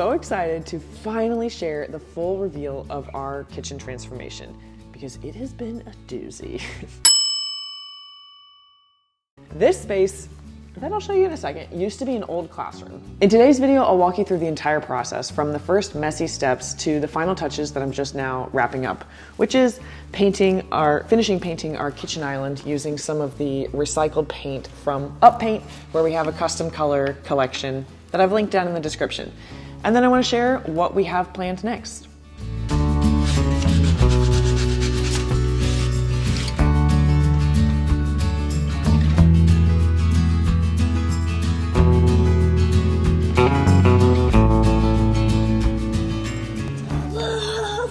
so excited to finally share the full reveal of our kitchen transformation because it has been a doozy. This space, that I'll show you in a second, used to be an old classroom. In today's video, I'll walk you through the entire process from the first messy steps to the final touches that I'm just now wrapping up, which is finishing painting our kitchen island using some of the recycled paint from Up Paint, where we have a custom color collection that I've linked down in the description. And then I want to share what we have planned next.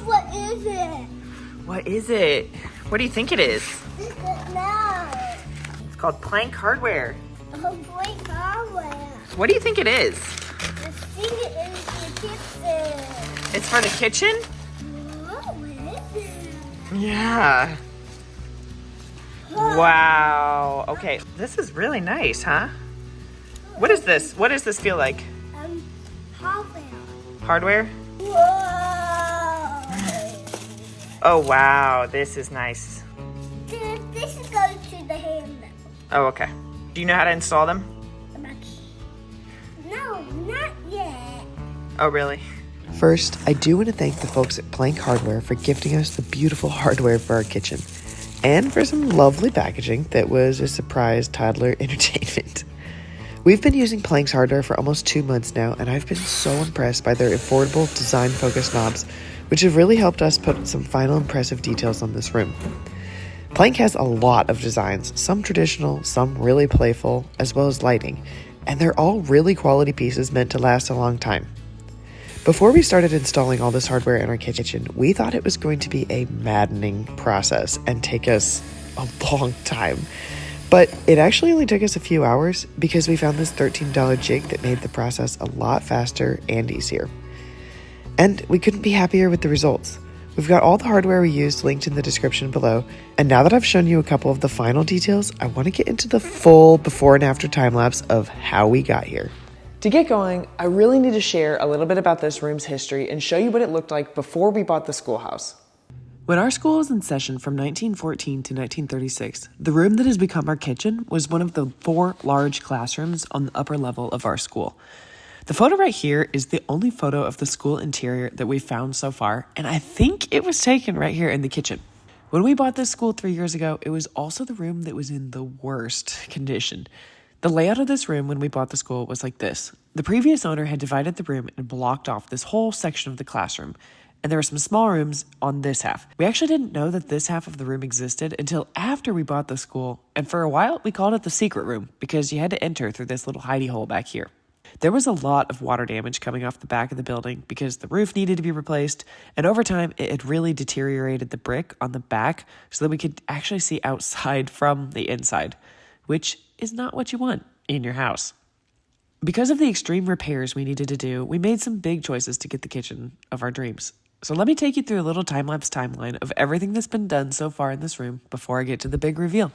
What is it? What is it? What do you think it is? No. It's called plank hardware. Plank hardware. What do you think it is? The thing is the kitchen. It's for the kitchen? What is it? Yeah. Wow. Okay, this is really nice, huh? What is this? What does this feel like? Hardware. Hardware? Whoa. Oh, wow. This is nice. This goes to the handle. Oh, okay. Do you know how to install them? No, not yet. Oh, really? First, I do want to thank the folks at Plank Hardware for gifting us the beautiful hardware for our kitchen, and for some lovely packaging that was a surprise toddler entertainment. We've been using Plank's hardware for almost 2 months now, and I've been so impressed by their affordable, design-focused knobs, which have really helped us put some final impressive details on this room. Plank has a lot of designs, some traditional, some really playful, as well as lighting, and they're all really quality pieces meant to last a long time. Before we started installing all this hardware in our kitchen, we thought it was going to be a maddening process and take us a long time. But it actually only took us a few hours because we found this $13 jig that made the process a lot faster and easier. And we couldn't be happier with the results. We've got all the hardware we used linked in the description below, and now that I've shown you a couple of the final details, I want to get into the full before and after time lapse of how we got here. To get going, I really need to share a little bit about this room's history and show you what it looked like before we bought the schoolhouse. When our school was in session from 1914 to 1936, the room that has become our kitchen was one of the 4 large classrooms on the upper level of our school. The photo right here is the only photo of the school interior that we've found so far, and I think it was taken right here in the kitchen. When we bought this school 3 years ago, it was also the room that was in the worst condition. The layout of this room when we bought the school was like this. The previous owner had divided the room and blocked off this whole section of the classroom, and there were some small rooms on this half. We actually didn't know that this half of the room existed until after we bought the school, and for a while we called it the secret room because you had to enter through this little hidey hole back here. There was a lot of water damage coming off the back of the building because the roof needed to be replaced, and over time it had really deteriorated the brick on the back so that we could actually see outside from the inside, which is not what you want in your house. Because of the extreme repairs we needed to do, we made some big choices to get the kitchen of our dreams. So let me take you through a little time-lapse timeline of everything that's been done so far in this room before I get to the big reveal.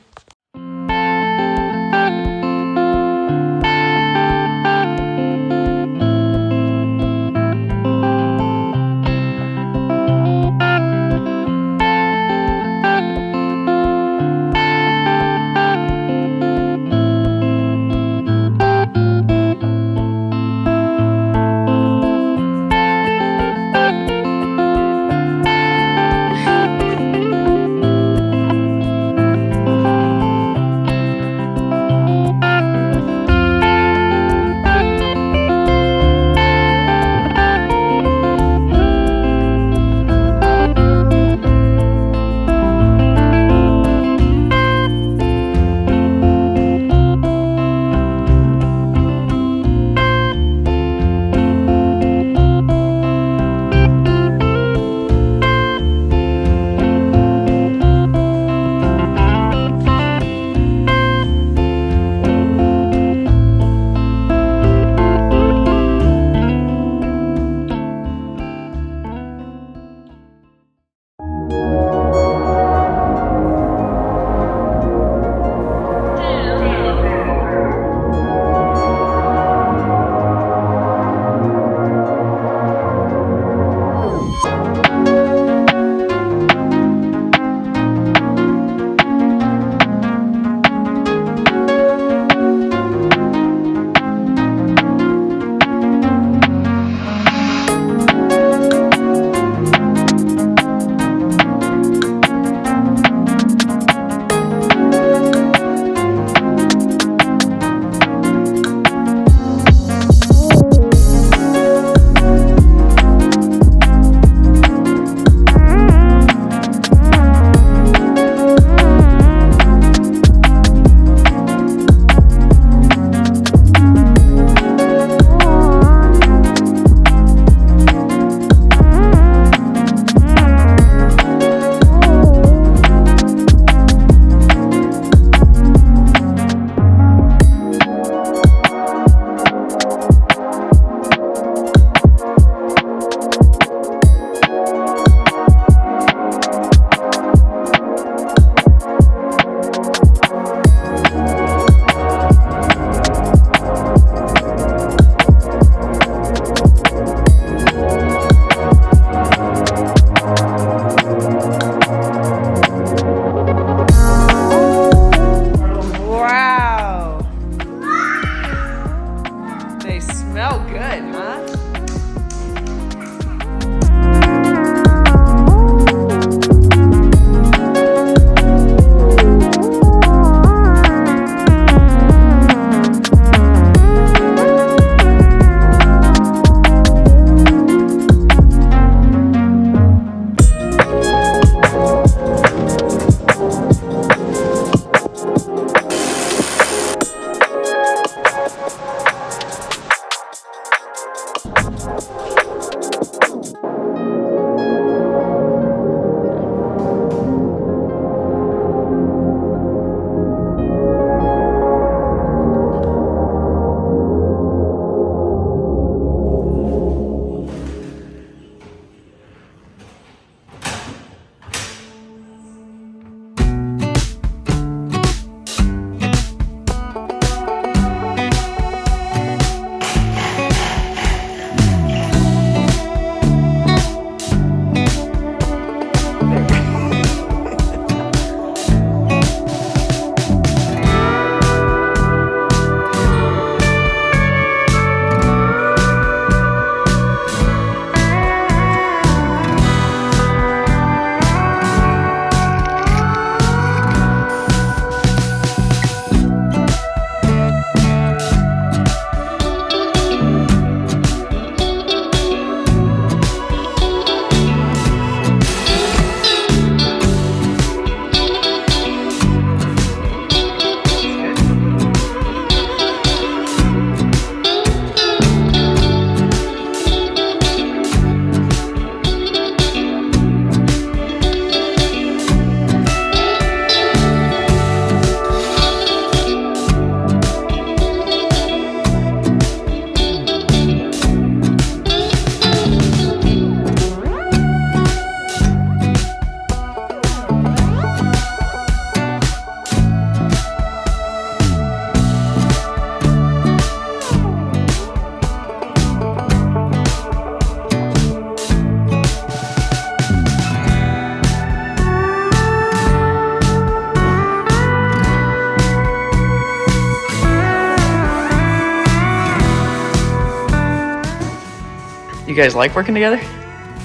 guys like working together?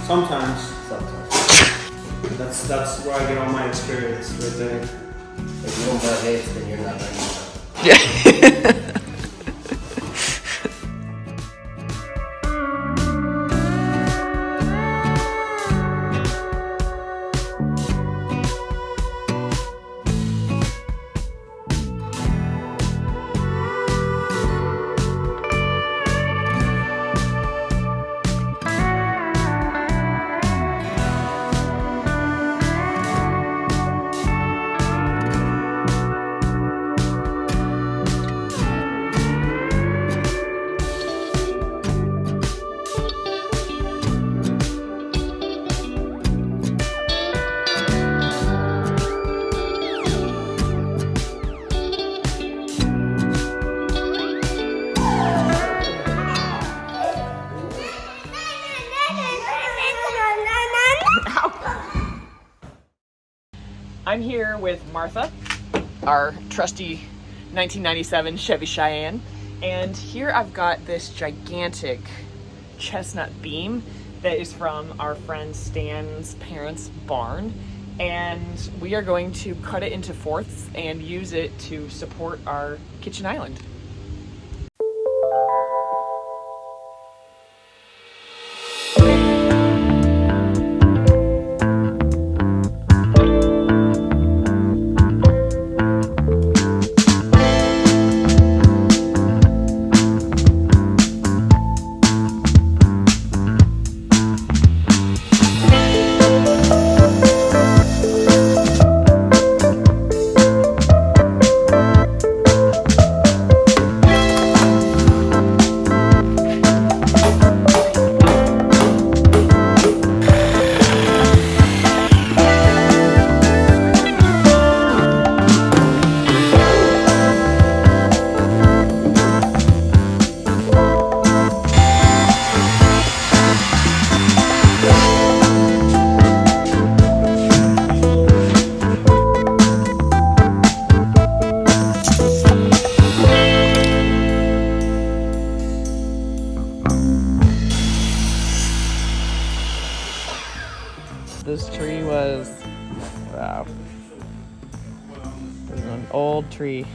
Sometimes. That's where I get all my experience right there. If you don't butt heads, then you're not ready. Yeah. I'm here with Martha, our trusty 1997 Chevy Cheyenne, and here I've got this gigantic chestnut beam that is from our friend Stan's parents' barn, and we are going to cut it into fourths and use it to support our kitchen island. This tree was, wow, this is an old tree.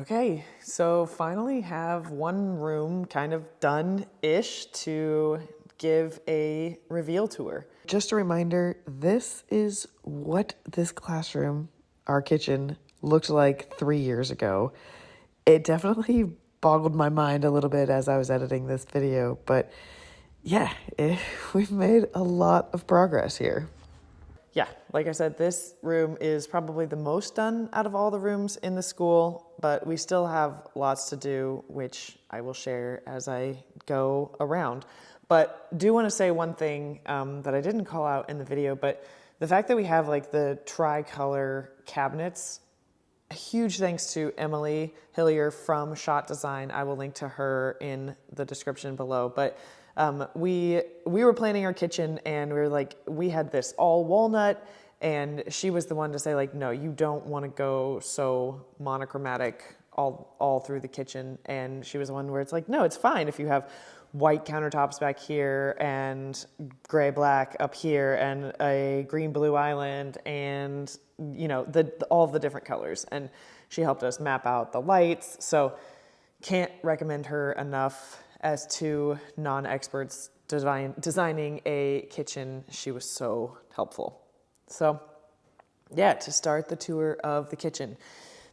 Okay, so finally have one room kind of done-ish to give a reveal tour. Just a reminder, this is what this classroom, our kitchen, looked like 3 years ago. It definitely boggled my mind a little bit as I was editing this video, but yeah, we've made a lot of progress here. Yeah, like I said, this room is probably the most done out of all the rooms in the school, but we still have lots to do, which I will share as I go around. But do want to say one thing that I didn't call out in the video, but the fact that we have like the tricolor cabinets, a huge thanks to Emily Hillier from Shot Design. I will link to her in the description below. But we were planning our kitchen and we were like, we had this all walnut, and she was the one to say like, no, you don't want to go so monochromatic all through the kitchen. And she was the one where it's like, no, it's fine if you have white countertops back here and gray black up here and a green blue island and you know all of the different colors. And she helped us map out the lights, so can't recommend her enough. As to non-experts designing a kitchen, she was so helpful. So yeah, to start the tour of the kitchen,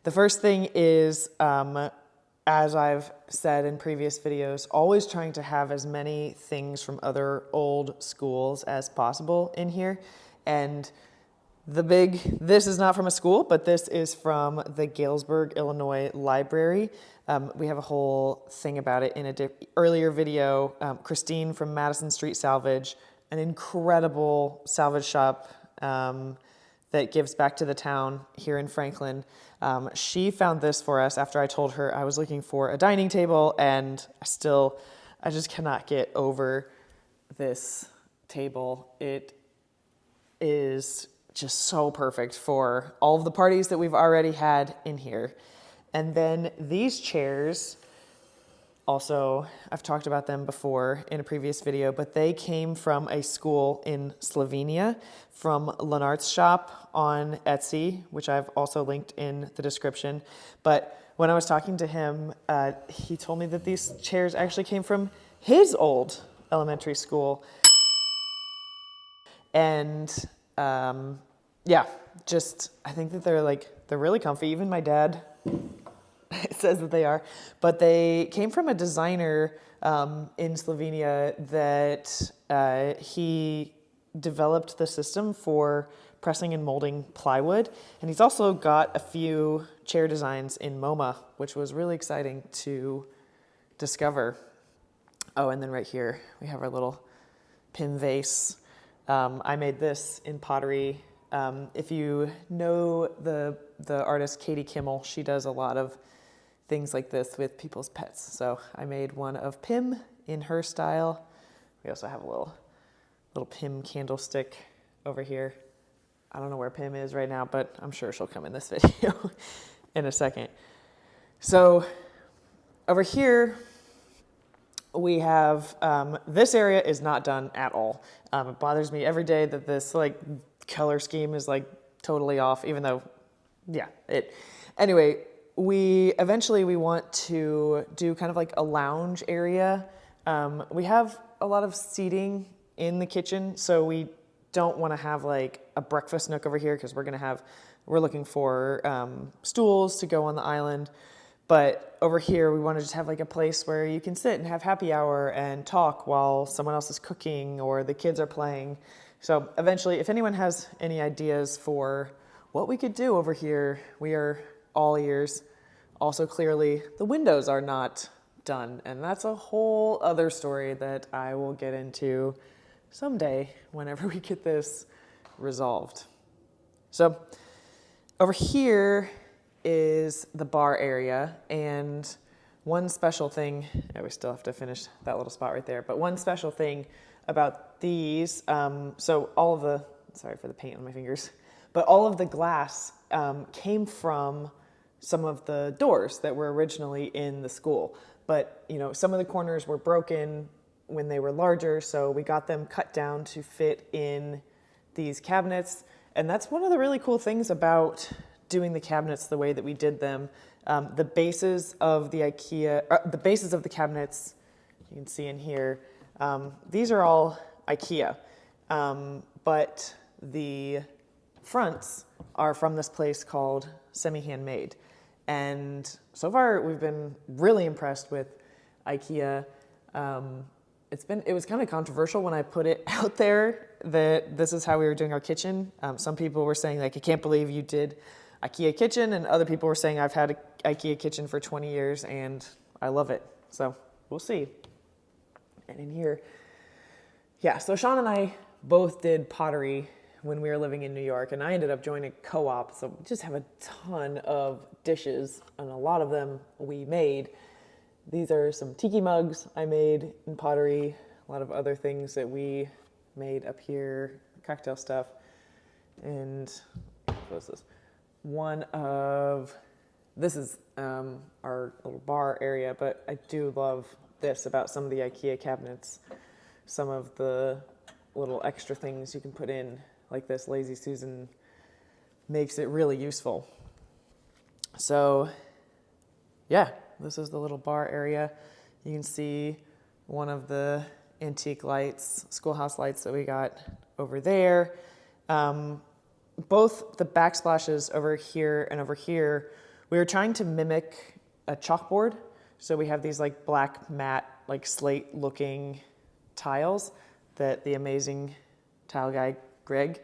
the first thing is, as I've said in previous videos, always trying to have as many things from other old schools as possible in here. And this is not from a school, but this is from the Galesburg, Illinois library. We have a whole thing about it in an earlier video. Christine from Madison Street Salvage, an incredible salvage shop that gives back to the town here in Franklin. She found this for us after I told her I was looking for a dining table, and I just cannot get over this table. It is just so perfect for all of the parties that we've already had in here. And then these chairs, also, I've talked about them before in a previous video, but they came from a school in Slovenia, from Lenart's shop on Etsy, which I've also linked in the description. But when I was talking to him, he told me that these chairs actually came from his old elementary school. And yeah, I think that they're really comfy. Even my dad says that they are, but they came from a designer in Slovenia that he developed the system for pressing and molding plywood. And he's also got a few chair designs in MoMA, which was really exciting to discover. Oh, and then right here, we have our little pin vase I made this in pottery. If you know the artist Katie Kimmel, she does a lot of things like this with people's pets. So I made one of Pim in her style. We also have a little Pim candlestick over here. I don't know where Pim is right now, but I'm sure she'll come in this video in a second. So over here, we have, this area is not done at all. It bothers me every day that this like color scheme is like totally off, even though, yeah, anyway, we want to do kind of like a lounge area. We have a lot of seating in the kitchen, so we don't want to have like a breakfast nook over here because we're looking for stools to go on the island. But over here, we want to just have like a place where you can sit and have happy hour and talk while someone else is cooking or the kids are playing. So eventually, if anyone has any ideas for what we could do over here, we are all ears. Also, clearly, the windows are not done, and that's a whole other story that I will get into someday whenever we get this resolved. So over here is the bar area, and one special thing, we still have to finish that little spot right there, but one special thing about these, so all of the, sorry for the paint on my fingers, but all of the glass came from some of the doors that were originally in the school. But, you know, some of the corners were broken when they were larger, so we got them cut down to fit in these cabinets. And that's one of the really cool things about doing the cabinets the way that we did them. The bases of the IKEA, the bases of the cabinets, you can see in here, these are all IKEA, but the fronts are from this place called Semi-Handmade. And so far, we've been really impressed with IKEA. It was kind of controversial when I put it out there that this is how we were doing our kitchen. Some people were saying, like, I can't believe you did IKEA kitchen, and other people were saying, I've had an IKEA kitchen for 20 years, and I love it. So we'll see. And in here, yeah, so Sean and I both did pottery when we were living in New York, and I ended up joining co-op, so we just have a ton of dishes, and a lot of them we made. These are some tiki mugs I made in pottery, a lot of other things that we made up here, cocktail stuff, and what is this? This is our little bar area, but I do love this about some of the IKEA cabinets, some of the little extra things you can put in, like this Lazy Susan makes it really useful. So yeah, this is the little bar area. You can see one of the antique lights, Schoolhouse lights that we got over there. Both the backsplashes over here and over here, we were trying to mimic a chalkboard. So we have these like black matte, like slate looking tiles that the amazing tile guy Greg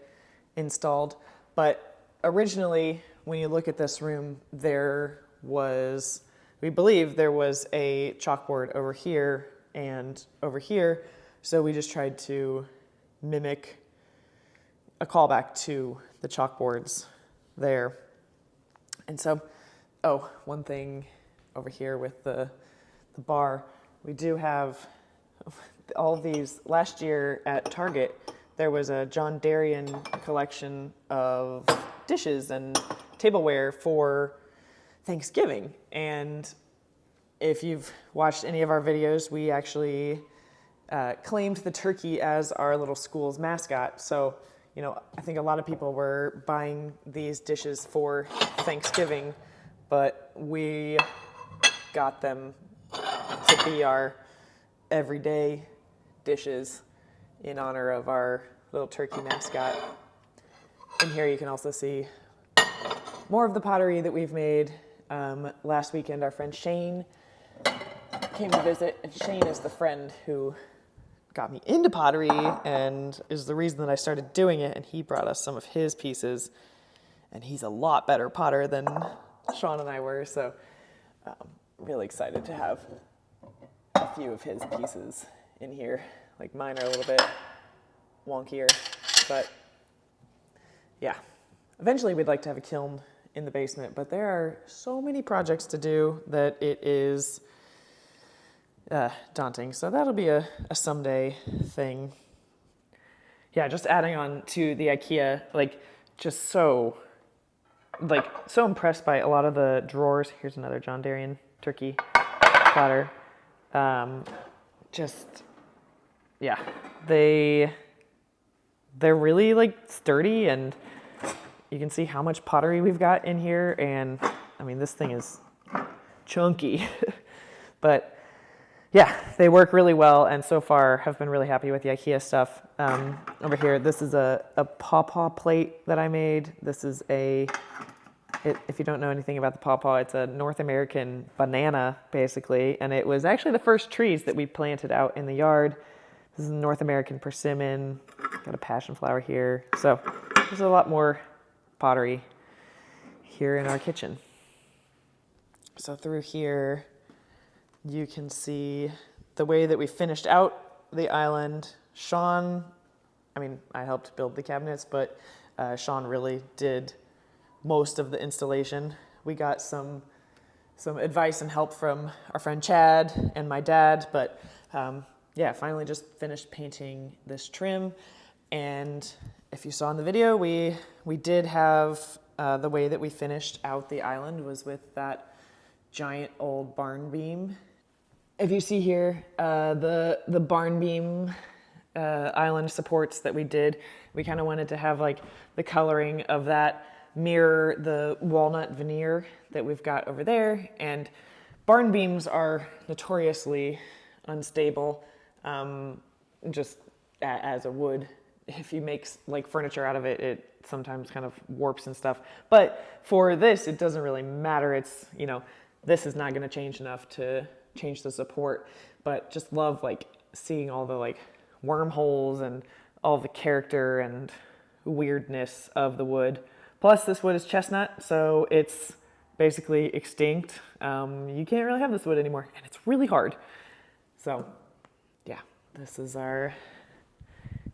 installed. But originally, when you look at this room, we believe there was a chalkboard over here and over here. So we just tried to mimic a callback to the chalkboards there. And so, one thing over here with the bar, we do have all of these. Last year at Target, there was a John Darien collection of dishes and tableware for Thanksgiving. And if you've watched any of our videos, we actually claimed the turkey as our little school's mascot. So, you know, I think a lot of people were buying these dishes for Thanksgiving, but we got them to be our everyday dishes in honor of our little turkey mascot. And here you can also see more of the pottery that we've made. Last weekend, our friend Shane came to visit, and Shane is the friend who got me into pottery and is the reason that I started doing it, and he brought us some of his pieces, and he's a lot better potter than Sean and I were, so really excited to have a few of his pieces in here. Like, mine are a little bit wonkier. But yeah, eventually we'd like to have a kiln in the basement, but there are so many projects to do that it is daunting. So that'll be a someday thing. Yeah, just adding on to the IKEA, like just so impressed by a lot of the drawers. Here's another John Darien turkey platter. Yeah, they're really like sturdy, and you can see how much pottery we've got in here. And I mean, this thing is chunky, but yeah, they work really well, and so far have been really happy with the IKEA stuff. Over here, this is a pawpaw plate that I made. This is if you don't know anything about the pawpaw, it's a North American banana, basically, and it was actually the first trees that we planted out in the yard. This is a North American persimmon. Got a passion flower here. So there's a lot more pottery here in our kitchen. So through here, you can see the way that we finished out the island. I helped build the cabinets, but Sean really did most of the installation. We got some advice and help from our friend Chad and my dad, but finally just finished painting this trim. And if you saw in the video, we did have the way that we finished out the island was with that giant old barn beam. If you see here, the barn beam island supports that we did, we kind of wanted to have like the coloring of that mirror the walnut veneer that we've got over there. And barn beams are notoriously unstable, just as a wood. If you make like furniture out of it, it sometimes kind of warps and stuff. But for this, it doesn't really matter. It's, this is not going to change enough to change the support, but just love like seeing all the like wormholes and all the character and weirdness of the wood. Plus this wood is chestnut, so it's basically extinct. You can't really have this wood anymore, and it's really hard. So yeah, this is our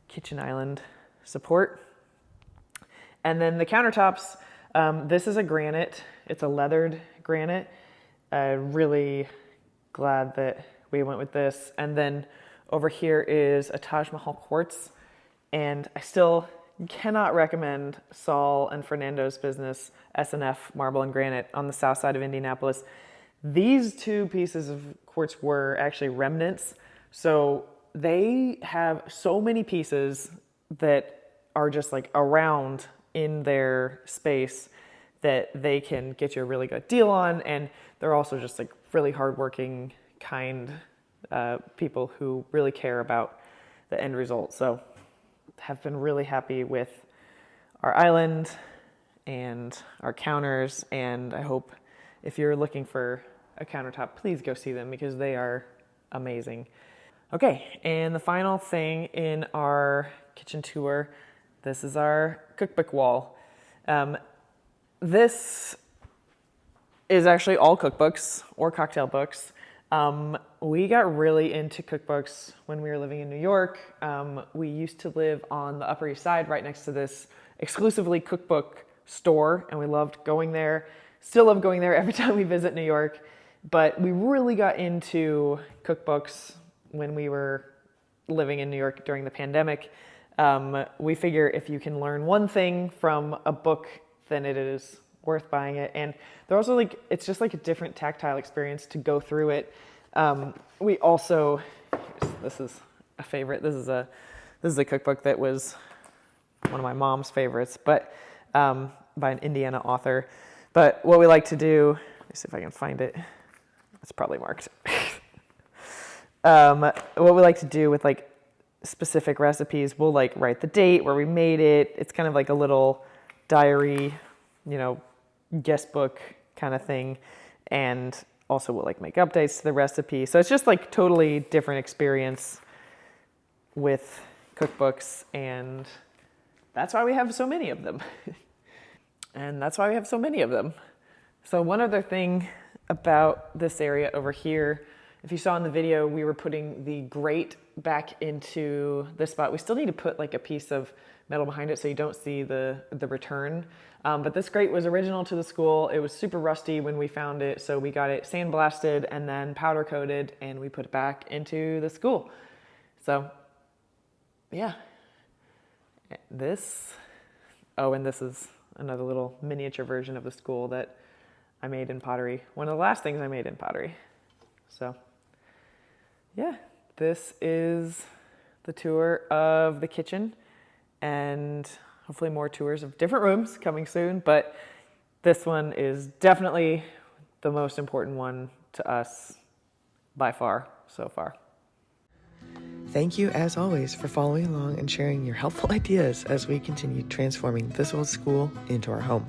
kitchen island support. And then the countertops, this is a granite. It's a leathered granite. Really glad that we went with this. And then over here is a Taj Mahal quartz. And I still cannot recommend Saul and Fernando's business, S&F Marble and Granite, on the south side of Indianapolis. These two pieces of quartz were actually remnants. So they have so many pieces that are just like around in their space that they can get you a really good deal on. And they're also just like really hardworking, kind people who really care about the end result. So have been really happy with our island and our counters. And I hope if you're looking for a countertop, please go see them because they are amazing. Okay, and the final thing in our kitchen tour, this is our cookbook wall. This is actually all cookbooks or cocktail books. We got really into cookbooks when we were living in New York. We used to live on the Upper East Side right next to this exclusively cookbook store, and we loved going there. Still love going there every time we visit New York. But we really got into cookbooks when we were living in New York during the pandemic. We figure if you can learn one thing from a book, then it is worth buying it. And they're also like, it's just like a different tactile experience to go through it. We also, this is a favorite. This is a cookbook that was one of my mom's favorites, but by an Indiana author. But what we like to do, let me see if I can find it. It's probably marked. What we like to do with like specific recipes, we'll like write the date where we made it. It's kind of like a little diary, guest book kind of thing. And also we'll like make updates to the recipe. So it's just like totally different experience with cookbooks, and that's why we have so many of them. So one other thing about this area over here, if you saw in the video, we were putting the grate back into this spot. We still need to put like a piece of metal behind it so you don't see the return. But this grate was original to the school. It was super rusty when we found it, so we got it sandblasted and then powder coated, and we put it back into the school. So, yeah. This, oh, and this is another little miniature version of the school that I made in pottery. One of the last things I made in pottery. So, yeah, this is the tour of the kitchen, and hopefully more tours of different rooms coming soon, but this one is definitely the most important one to us by far so far. Thank you, as always, for following along and sharing your helpful ideas as we continue transforming this old school into our home.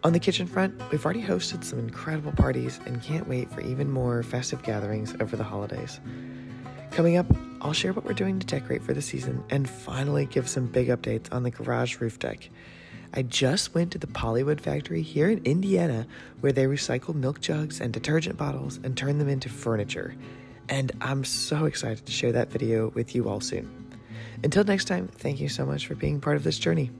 On the kitchen front, we've already hosted some incredible parties and can't wait for even more festive gatherings over the holidays. Coming up, I'll share what we're doing to decorate for the season and finally give some big updates on the garage roof deck. I just went to the Polywood factory here in Indiana where they recycle milk jugs and detergent bottles and turn them into furniture. And I'm so excited to share that video with you all soon. Until next time, thank you so much for being part of this journey.